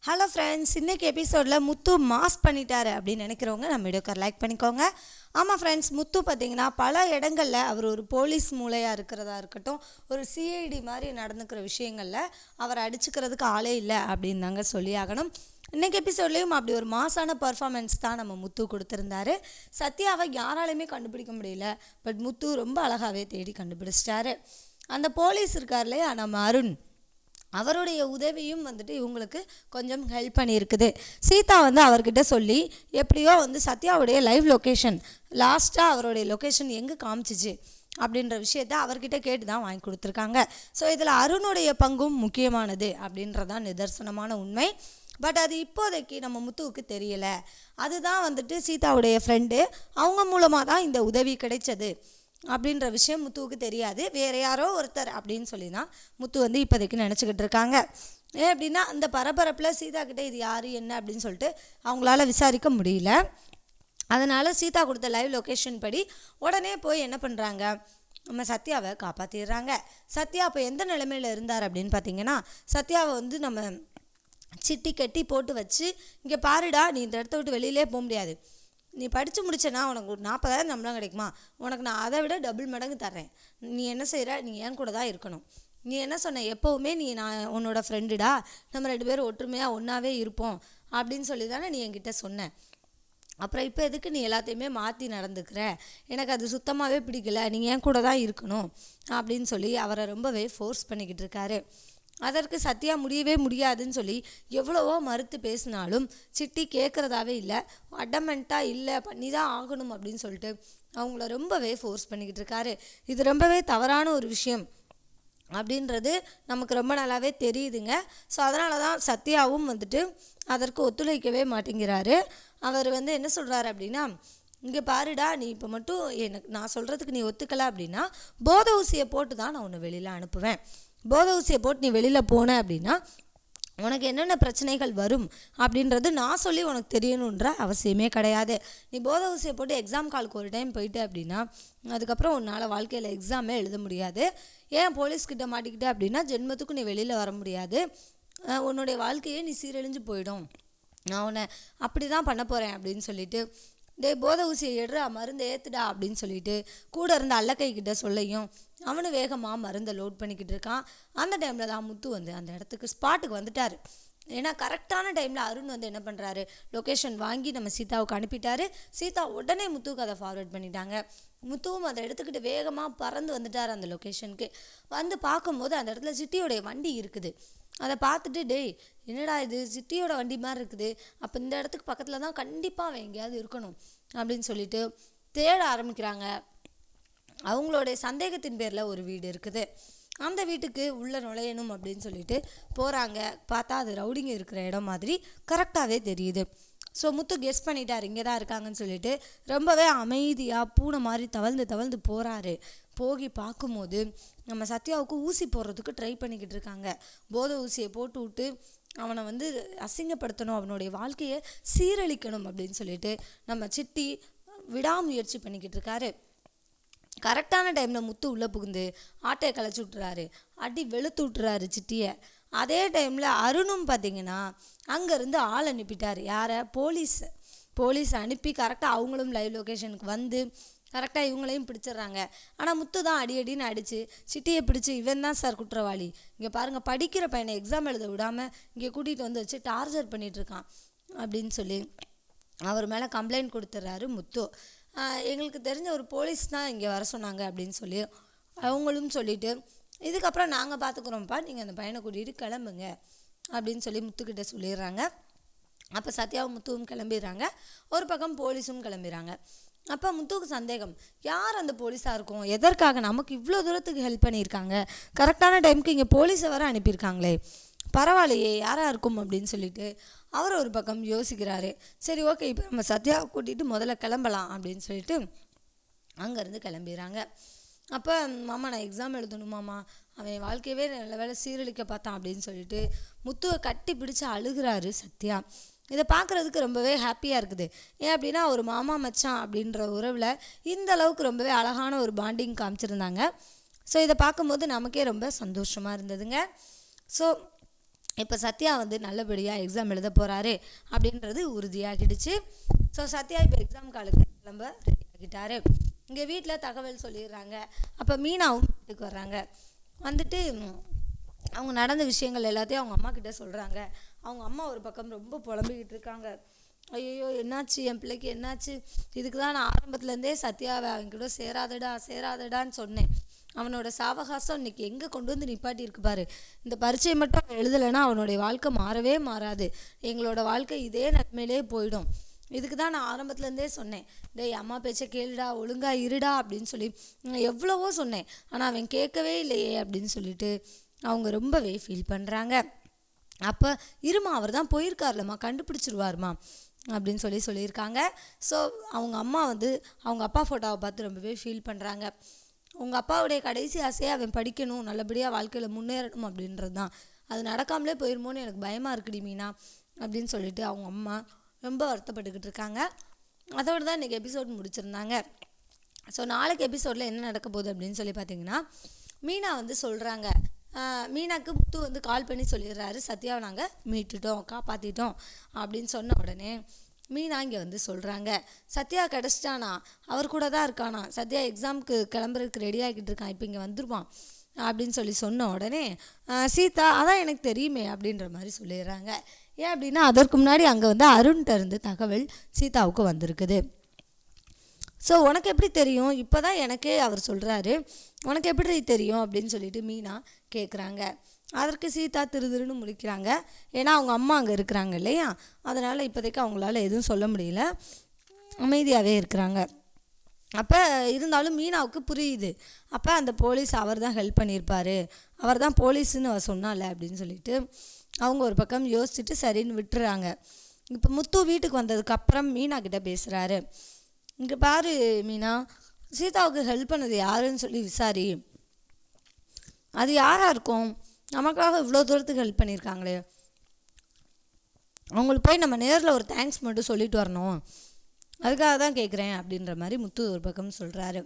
Hello friends, இன்றைக்கி எபிசோடில் முத்து mass பண்ணிட்டாரு அப்படின்னு நினைக்கிறவங்க நம்ம வீடியோக்கு லைக் பண்ணிக்கோங்க. ஆமாம் ஃப்ரெண்ட்ஸ், முத்து பார்த்திங்கன்னா பல இடங்களில் அவர் ஒரு போலீஸ் மூளையாக இருக்கிறதா இருக்கட்டும், ஒரு சிஐடி மாதிரி நடந்துக்கிற விஷயங்களில் அவர் அடிச்சுக்கிறதுக்கு ஆளே இல்லை அப்படின்னு தாங்க சொல்லி ஆகணும். இன்றைக்கி எபிசோட்லேயும் அப்படி ஒரு மாசான பர்ஃபார்மன்ஸ் தான் நம்ம முத்து கொடுத்துருந்தாரு. சத்யாவை யாராலையுமே கண்டுபிடிக்க முடியல, பட் முத்து ரொம்ப அழகாகவே தேடி கண்டுபிடிச்சிட்டாரு. அந்த போலீஸ் இருக்கார் இல்லையா, நம்ம அருண், அவருடைய உதவியும் இவங்களுக்கு கொஞ்சம் ஹெல்ப் பண்ணியிருக்குது. சீதா அவர்கிட்ட சொல்லி எப்படியோ சத்யாவுடைய லைவ் லொக்கேஷன் லாஸ்ட்டாக அவருடைய லொக்கேஷன் எங்கே காமிச்சிச்சு அப்படின்ற விஷயத்த அவர்கிட்ட கேட்டு தான் வாங்கி கொடுத்துருக்காங்க. ஸோ இதில் அருணுடைய பங்கும் முக்கியமானது அப்படின்றதான் நிதர்சனமான உண்மை. பட் அது இப்போதைக்கு நம்ம முத்துவுக்கு தெரியலை. அதுதான் சீதாவுடைய ஃப்ரெண்டு, அவங்க மூலமாக தான் இந்த உதவி கிடைச்சது அப்படின்ற விஷயம் முத்துவுக்கு தெரியாது. வேறு யாரோ ஒருத்தர் அப்படின்னு சொல்லி தான் முத்து இப்போதைக்கு நினச்சிக்கிட்டு இருக்காங்க. ஏன் அப்படின்னா, அந்த பரபரப்பில் சீதா கிட்டே இது யார் என்ன அப்படின்னு சொல்லிட்டு அவங்களால விசாரிக்க முடியல. அதனால் சீதா கொடுத்த லைவ் லொக்கேஷன் படி உடனே போய் என்ன பண்ணுறாங்க, நம்ம சத்யாவை காப்பாற்றிடுறாங்க. சத்யா அப்போ எந்த நிலைமையில் இருந்தார் அப்படின்னு பார்த்தீங்கன்னா, சத்யாவை நம்ம சிட்டி கட்டி போட்டு வச்சு, இங்கே பாருடா, நீ இந்த இடத்த விட்டு வெளியிலே போக முடியாது, நீ படித்து முடிச்சேன்னா உனக்கு ஒரு 40,000 சம்பளம் கிடைக்குமா, உனக்கு நான் அதை விட டபுள் மடங்கு தர்றேன், நீ என்ன செய்கிற, நீ என் கூட தான் இருக்கணும், நீ என்ன சொன்ன, எப்போவுமே நீ நான் உன்னோட ஃப்ரெண்டுடா, நம்ம 2 பேரும் ஒற்றுமையாக ஒன்றாவே இருப்போம் அப்படின்னு சொல்லி தானே நீ என்கிட்ட சொன்ன, அப்புறம் இப்போ எதுக்கு நீ எல்லாத்தையுமே மாற்றி நடந்துக்கிற, எனக்கு அது சுத்தமாகவே பிடிக்கல, நீ என் கூட தான் இருக்கணும் அப்படின்னு சொல்லி அவரை ரொம்பவே ஃபோர்ஸ் பண்ணிக்கிட்டு இருக்காரு. அதற்கு சத்யா முடியவே முடியாதுன்னு சொல்லி எவ்வளவோ மறுத்து பேசினாலும் சிட்டி கேட்குறதாவே இல்லை. அடமெண்ட்டாக இல்லை, பண்ணி தான் ஆகணும் அப்படின்னு சொல்லிட்டு அவங்கள ரொம்பவே ஃபோர்ஸ் பண்ணிக்கிட்டு இருக்காரு. இது ரொம்பவே தவறான ஒரு விஷயம் அப்படின்றது நமக்கு ரொம்ப நல்லாவே தெரியுதுங்க. ஸோ அதனால தான் சத்யாவும் அதற்கு ஒத்துழைக்கவே மாட்டேங்கிறாரு. அவர் என்ன சொல்கிறாரு அப்படின்னா, இங்கே பாருடா, நீ இப்போ மட்டும் எனக்கு நான் சொல்கிறதுக்கு நீ ஒத்துக்கலை அப்படின்னா போதை ஊசியை போட்டு தான் நான் உன்னை வெளியில் அனுப்புவேன். போதை ஊசியை போட்டு நீ வெளியில் போன அப்படின்னா உனக்கு என்னென்ன பிரச்சனைகள் வரும் அப்படின்றது நான் சொல்லி உனக்கு தெரியணுன்ற அவசியமே கிடையாது. நீ போதை ஊசியை போட்டு எக்ஸாம் காலுக்கு ஒரு டைம் போயிட்டு அப்படின்னா அதுக்கப்புறம் உன்னால் வாழ்க்கையில் எக்ஸாமே எழுத முடியாது. ஏன் போலீஸ்கிட்ட மாட்டிக்கிட்ட அப்படின்னா ஜென்மத்துக்கும் நீ வெளியில் வர முடியாது, உன்னுடைய வாழ்க்கையே நீ சீரழிஞ்சு போயிடும், நான் உன்னை அப்படி தான் பண்ண போகிறேன் அப்படின்னு சொல்லிட்டு, போதை ஊசியை எடுறா, மருந்தை ஏற்றுடா அப்படின்னு சொல்லிட்டு கூட இருந்த அல்லக்கைக்கிட்ட சொல்லையும் அவனு வேகமாக மருந்தை லோட் பண்ணிக்கிட்டு இருக்கான். அந்த டைமில் தான் முத்து அந்த இடத்துக்கு ஸ்பாட்டுக்கு வந்துட்டார். ஏன்னா கரெக்டான டைமில் அருண் என்ன பண்ணுறாரு, லொக்கேஷன் வாங்கி நம்ம சீதாவுக்கு அனுப்பிட்டாரு. சீதா உடனே முத்துவுக்கு அதை ஃபார்வர்ட் பண்ணிட்டாங்க. முத்துவும் அதை எடுத்துக்கிட்டு வேகமாக பறந்து வந்துட்டார் அந்த லொக்கேஷனுக்கு. பார்க்கும்போது அந்த இடத்துல சிட்டியோடைய வண்டி இருக்குது. அதை பார்த்துட்டு, டேய் என்னடா இது சிட்டியோட வண்டி மாதிரி இருக்குது, அப்போ இந்த இடத்துக்கு பக்கத்தில் தான் கண்டிப்பாக அவன் எங்கேயாவது இருக்கணும் அப்படின்னு சொல்லிட்டு தேட ஆரம்பிக்கிறாங்க. அவங்களுடைய சந்தேகத்தின் பேரில் ஒரு வீடு இருக்குது, அந்த வீட்டுக்கு உள்ளே நுழையணும் அப்படின்னு சொல்லிட்டு போகிறாங்க. பார்த்தா அது ரவுடிங்க இருக்கிற இடம் மாதிரி கரெக்டாகவே தெரியுது. ஸோ முத்து கெஸ் பண்ணிட்டார் இங்கே தான் இருக்காங்கன்னு சொல்லிட்டு ரொம்பவே அமைதியாக பூனை மாதிரி தவழ்ந்து போகிறாரு. போகி பார்க்கும்போது நம்ம சத்யாவுக்கு ஊசி போடுறதுக்கு ட்ரை பண்ணிக்கிட்டு இருக்காங்க. போதை ஊசியை போட்டு விட்டு அவனை அசிங்கப்படுத்தணும், அவனுடைய வாழ்க்கையை சீரழிக்கணும் அப்படின்னு சொல்லிட்டு நம்ம சிட்டி விடாமுயற்சி பண்ணிக்கிட்டு இருக்காரு. கரெக்டான டைமில் முத்து உள்ளே புகுந்து ஆட்டையை களைச்சி விட்டுறாரு, அடி வெளுத்து விட்டுறாரு சிட்டியை. அதே டைமில் அருணும் பார்த்திங்கன்னா அங்கேருந்து ஆள் அனுப்பிட்டார். யாரை, போலீஸ் அனுப்பி கரெக்டாக அவங்களும் லைவ் லொக்கேஷனுக்கு வந்து கரெக்டாக இவங்களையும் பிடிச்சிடுறாங்க. ஆனால் முத்து தான் அடின்னு அடித்து சிட்டியை பிடிச்சி, இவன் தான் சார் குற்றவாளி, இங்கே பாருங்கள் படிக்கிற பையனை எக்ஸாம் எழுத விடாமல் இங்கே கூட்டிகிட்டு வச்சு டார்ச்சர் பண்ணிகிட்ருக்கான் அப்படின்னு சொல்லி அவர் மேலே கம்ப்ளைண்ட் கொடுத்துட்றாரு முத்து. எங்களுக்கு தெரிஞ்ச ஒரு போலீஸ் தான் இங்கே வர சொன்னாங்க அப்படின்னு சொல்லி அவங்களும் சொல்லிவிட்டு, இதுக்கப்புறம் நாங்கள் பார்த்துக்குறோம்ப்பா, நீங்கள் அந்த பையனை கூட்டிகிட்டு கிளம்புங்க அப்படின்னு சொல்லி முத்துக்கிட்ட சொல்லிடுறாங்க. அப்போ சத்யாவும் முத்துவும் கிளம்பிடுறாங்க. ஒரு பக்கம் போலீஸும் கிளம்பிடுறாங்க. அப்போ முத்துவுக்கு சந்தேகம், யார் அந்த போலீஸாக இருக்கும், எதற்காக நமக்கு இவ்வளோ தூரத்துக்கு ஹெல்ப் பண்ணியிருக்காங்க, கரெக்டான டைமுக்கு இங்கே போலீஸை வர அனுப்பியிருக்காங்களே, பரவாயில்லையே யாராக இருக்கும் அப்படின்னு சொல்லிட்டு அவர் ஒரு பக்கம் யோசிக்கிறாரு. சரி ஓகே, இப்போ நம்ம சத்யாவை கூட்டிகிட்டு முதல்ல கிளம்பலாம் அப்படின்னு சொல்லிட்டு அங்கேருந்து கிளம்பிடுறாங்க. அப்போ மாமா நான் எக்ஸாம் எழுதணுமாம்மா, அவன் வாழ்க்கையவே நல்ல வேலை சீரழிக்க பார்த்தான் அப்படின்னு சொல்லிட்டு முத்துவை கட்டி பிடிச்சி அழுகிறாரு சத்யா. இதை பார்க்குறதுக்கு ரொம்பவே ஹாப்பியாக இருக்குது. ஏன் அப்படின்னா ஒரு மாமா மச்சான் அப்படின்ற உறவில் இந்த அளவுக்கு ரொம்பவே அழகான ஒரு பாண்டிங் காமிச்சிருந்தாங்க. ஸோ இதை பார்க்கும்போது நமக்கே ரொம்ப சந்தோஷமாக இருந்ததுங்க. ஸோ இப்போ சத்யா வந்து நல்லபடியாக எக்ஸாம் எழுத போகிறாரு அப்படின்றது உறுதியாகிடுச்சு. ஸோ சத்யா இப்போ எக்ஸாம் காலுக்கு கிளம்ப ரெடி ஆகிட்டாரு. இங்கே வீட்டில் தகவல் சொல்லிடுறாங்க. அப்போ மீனாவும் வீட்டுக்கு வர்றாங்க. வந்துட்டு அவங்க நடந்த விஷயங்கள் எல்லாத்தையும் அவங்க அம்மா கிட்ட சொல்கிறாங்க. அவங்க அம்மா ஒரு பக்கம் ரொம்ப புலம்பிக்கிட்டு இருக்காங்க. ஐயோ என்னாச்சு என் பிள்ளைக்கு என்னாச்சு, இதுக்கு தான் நான் ஆரம்பத்துலேருந்தே சத்யாவை அவங்க கூட சேராதடான்னு சொன்னேன். அவனோட சாவகாசம் இன்னைக்கு எங்கே கொண்டு வந்து நிப்பாட்டி பாரு. இந்த பரீட்சையை மட்டும் அவன் எழுதலைன்னா அவனுடைய வாழ்க்கை மாறவே மாறாது. எங்களோட வாழ்க்கை இதே நன்மையிலே போயிடும். இதுக்கு தான் நான் ஆரம்பத்துலேருந்தே சொன்னேன், டேய் அம்மா பேச்சை கேளுடா, ஒழுங்கா இருடா அப்படின்னு சொல்லி எவ்வளவோ சொன்னேன். ஆனால் அவன் கேட்கவே இல்லையே அப்படின்னு சொல்லிட்டு அவங்க ரொம்பவே ஃபீல் பண்ணுறாங்க. அப்போ இருமா, அவர் தான் போயிருக்கார்லம்மா, கண்டுபிடிச்சிருவாருமா அப்படின்னு சொல்லியிருக்காங்க. ஸோ அவங்க அம்மா வந்து அவங்க அப்பா ஃபோட்டோவை பார்த்து ரொம்பவே ஃபீல் பண்ணுறாங்க. உங்கள் அப்பாவுடைய கடைசி ஆசையை அவன் படிக்கணும், நல்லபடியாக வாழ்க்கையில் முன்னேறணும் அப்படின்றது தான். அது நடக்காமலே போயிருமோன்னு எனக்கு பயமாக இருக்குடி மீனா அப்படின்னு சொல்லிட்டு அவங்க அம்மா ரொம்ப வருத்தப்பட்டுக்கிட்டு இருக்காங்க. அதோடு தான் இன்றைக்கி எபிசோட் முடிச்சிருந்தாங்க. ஸோ நாளைக்கு எபிசோடில் என்ன நடக்க போகுது அப்படின்னு சொல்லி பார்த்தீங்கன்னா, மீனா வந்து சொல்கிறாங்க, மீனாக்கு முத்து வந்து கால் பண்ணி சொல்லிடுறாரு, சத்யாவை நாங்கள் மீட்டுட்டோம், காப்பாற்றிட்டோம் அப்படின்னு சொன்ன உடனே மீனா இங்கே வந்து சொல்கிறாங்க, சத்யா கிடச்சிட்டானா, அவர் கூட தான் இருக்கானா, சத்யா எக்ஸாமுக்கு கிளம்புறதுக்கு ரெடி ஆகிட்டு இருக்கான், இப்போ இங்கே வந்துடுவான் அப்படின்னு சொன்ன உடனே சீதா அதான் எனக்கு தெரியுமே அப்படின்ற மாதிரி சொல்லிடுறாங்க. ஏன் அப்படின்னா அதற்கு முன்னாடி அங்கே வந்து அருண்கிட்ட இருந்து தகவல் சீதாவுக்கு வந்திருக்குது. ஸோ உனக்கு எப்படி தெரியும், இப்போ தான் எனக்கே அவர் சொல்கிறாரு, உனக்கு எப்படி தெரியும் அப்படின்னு சொல்லிட்டு மீனா கேட்குறாங்க. அதற்கு சீதா திருன்னு முழிக்கிறாங்க. ஏன்னா அவங்க அம்மா அங்கே இருக்கிறாங்க இல்லையா, அதனால் இப்போதைக்கு அவங்களால எதுவும் சொல்ல முடியல, அமைதியாகவே இருக்கிறாங்க. அப்போ இருந்தாலும் மீனாவுக்கு புரியுது, அப்போ அந்த போலீஸ் அவர் தான் ஹெல்ப் பண்ணியிருப்பார், அவர் தான் போலீஸுன்னு அவர் சொன்னால அப்படின்னு சொல்லிட்டு அவங்க ஒரு பக்கம் யோசிச்சுட்டு சரின்னு விட்டுறாங்க. இப்போ முத்து வீட்டுக்கு வந்ததுக்கப்புறம் மீனா கிட்ட பேசுகிறாரு. இங்கே பாரு மீனா, சீதாவுக்கு ஹெல்ப் பண்ணது யாருன்னு சொல்லி விசாரி, அது யாராக இருக்கும், நமக்காக இவ்வளோ தூரத்துக்கு ஹெல்ப் பண்ணியிருக்காங்களே, அவங்களுக்கு போய் நம்ம நேரில் ஒரு தேங்க்ஸ் மட்டும் சொல்லிட்டு வரணும், அதுக்காக தான் கேட்குறேன் அப்படின்ற மாதிரி முத்து ஒரு பக்கம் சொல்கிறாரு.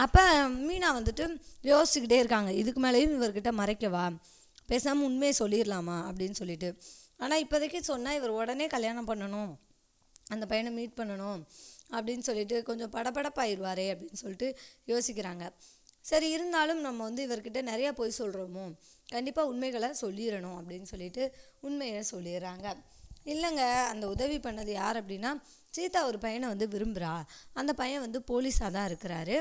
அப்போ மீனா வந்துட்டு யோசிச்சுக்கிட்டே இருக்காங்க, இதுக்கு மேலேயும் இவர்கிட்ட மறைக்கவா, பேசாமல் உண்மையை சொல்லிடலாமா அப்படின்னு சொல்லிட்டு. ஆனால் இப்போதைக்கு சொன்னால் இவர் உடனே கல்யாணம் பண்ணணும், அந்த பையனை மீட் பண்ணணும் அப்படின்னு சொல்லிட்டு கொஞ்சம் படபடப்பாயிருவாரே அப்படின்னு சொல்லிட்டு யோசிக்கிறாங்க. சரி இருந்தாலும் நம்ம வந்து இவர்கிட்ட நிறையா போய் சொல்கிறோமோ, கண்டிப்பாக உண்மைகளை சொல்லிடணும் அப்படின்னு சொல்லிட்டு உண்மையை சொல்லிடுறாங்க. இல்லைங்க, அந்த உதவி பண்ணது யார் அப்படின்னா சீதா ஒரு பையனை வந்து விரும்புகிறா, அந்த பையன் வந்து போலீஸாக தான் இருக்கிறாரு,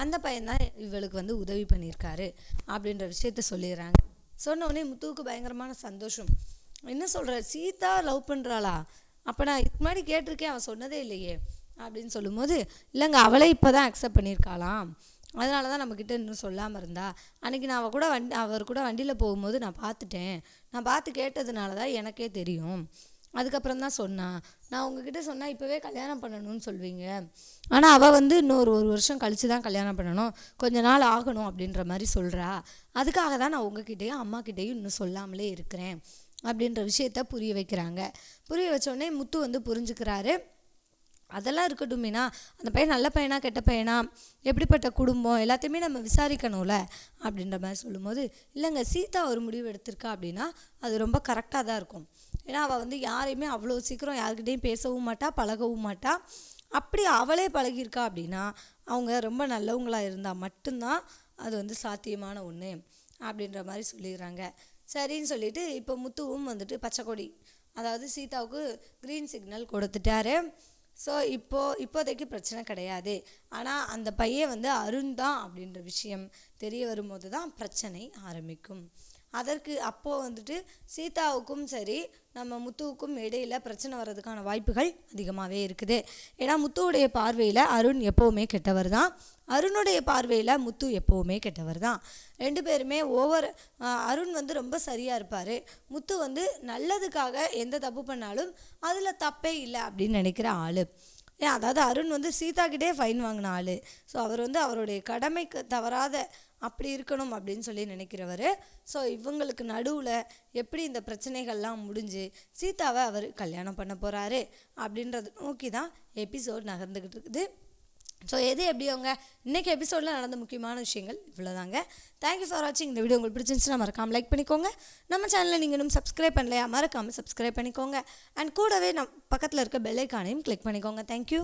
அந்த பையன்தான் இவளுக்கு வந்து உதவி பண்ணியிருக்காரு அப்படின்ற விஷயத்த சொல்லிடுறாங்க. சொன்னோடனே முத்துவுக்கு பயங்கரமான சந்தோஷம். என்ன சொல்கிற, சீதா லவ் பண்ணுறாளா, அப்போ நான் இதுக்கு முன்னாடி கேட்டிருக்கேன், அவன் சொன்னதே இல்லையே அப்படின்னு சொல்லும்போது, இல்லைங்க அவளே இப்போ தான் அக்செப்ட் பண்ணியிருக்காளாம், அதனால தான் நம்மக்கிட்ட இன்னும் சொல்லாமல் இருந்தா, அன்றைக்கி நான் அவர் கூட வண்டியில் போகும்போது நான் பார்த்துட்டேன், நான் பார்த்து கேட்டதுனால தான் எனக்கே தெரியும், அதுக்கப்புறம் தான் சொன்னான், நான் உங்ககிட்ட சொன்னால் இப்போவே கல்யாணம் பண்ணணும்னு சொல்வீங்க, ஆனால் அவள் வந்து இன்னொரு 1 வருஷம் கழித்து தான் கல்யாணம் பண்ணணும், கொஞ்ச நாள் ஆகணும் அப்படின்ற மாதிரி சொல்கிறா, அதுக்காக தான் நான் உங்ககிட்டேயும் அம்மாக்கிட்டேயும் இன்னும் சொல்லாமலே இருக்கிறேன் அப்படின்ற விஷயத்த புரிய வைக்கிறாங்க. புரிய வச்சோடனே முத்து வந்து புரிஞ்சுக்கிறாரு. அதெல்லாம் இருக்கட்டும் மீனா, அந்த பையன் நல்ல பையனா கெட்ட பையனா, எப்படிப்பட்ட குடும்பம், எல்லாத்தையுமே நம்ம விசாரிக்கணும்ல அப்படின்ற மாதிரி சொல்லும்போது, இல்லைங்க சீதா ஒரு முடிவு எடுத்திருக்கா அப்படின்னா அது ரொம்ப கரெக்டாக தான் இருக்கும். ஏன்னா அவள் வந்து யாரையுமே அவ்வளோ சீக்கிரம் யாருக்கிட்டையும் பேசவும் மாட்டா, பழகவும் மாட்டா. அப்படி அவளே பழகியிருக்கா அப்படின்னா அவங்க ரொம்ப நல்லவங்களாக இருந்தால் மட்டும்தான் அது வந்து சாத்தியமான ஒன்று அப்படின்ற மாதிரி சொல்லிடுறாங்க. சரின்னு சொல்லிட்டு இப்போ முத்துவும் வந்துட்டு பச்சை கொடி, அதாவது சீதாவுக்கு க்ரீன் சிக்னல் கொடுத்துட்டாரு. ஸோ இப்போதைக்கு பிரச்சனை கிடையாது. ஆனால் அந்த பையன் வந்து அருண் தான் அப்படின்ற விஷயம் தெரிய வரும்போது தான் பிரச்சனை ஆரம்பிக்கும். அதற்கு அப்போது வந்துட்டு சீதாவுக்கும் சரி நம்ம முத்துவுக்கும் இடையில் பிரச்சனை வர்றதுக்கான வாய்ப்புகள் அதிகமாகவே இருக்குது. ஏன்னா முத்துவுடைய பார்வையில் அருண் எப்போவுமே கெட்டவர் தான், அருணுடைய பார்வையில் முத்து எப்போவுமே கெட்டவர் தான். 2 பேருமே அருண் வந்து ரொம்ப சரியாக இருப்பார், முத்து வந்து நல்லதுக்காக எந்த தப்பு பண்ணாலும் அதில் தப்பே இல்லை அப்படின்னு நினைக்கிற ஆள். அதாவது அருண் வந்து சீதாக்கிட்டே ஃபைன் வாங்கின ஆள். ஸோ அவர் வந்து அவருடைய கடமைக்கு தவறாத அப்படி இருக்கணும் அப்படின்னு சொல்லி நினைக்கிறவர். ஸோ இவங்களுக்கு நடுவில் எப்படி இந்த பிரச்சனைகள்லாம் முடிஞ்சு சீதாவை அவர் கல்யாணம் பண்ண போகிறாரு அப்படின்றத நோக்கி தான் எபிசோட் நகர்ந்துக்கிட்டு இருக்குது. ஸோ எது எப்படியோங்க இன்றைக்கி எபிசோடில் நடந்த முக்கியமான விஷயங்கள் இவ்வளோதாங்க. தேங்க்யூ ஃபார் வாட்சிங். இந்த வீடியோ உங்களுக்கு பிடிச்சிருந்துச்சுன்னா மறக்காமல் லைக் பண்ணிக்கோங்க. நம்ம சேனலில் நீங்கள் இன்னும் சப்ஸ்கிரைப் பண்ணலையா, மறக்காமல் சப்ஸ்கிரைப் பண்ணிக்கோங்க. அண்ட் கூடவே பக்கத்தில் இருக்க பெல் ஐக்கானையும் கிளிக் பண்ணிக்கோங்க. தேங்க்யூ.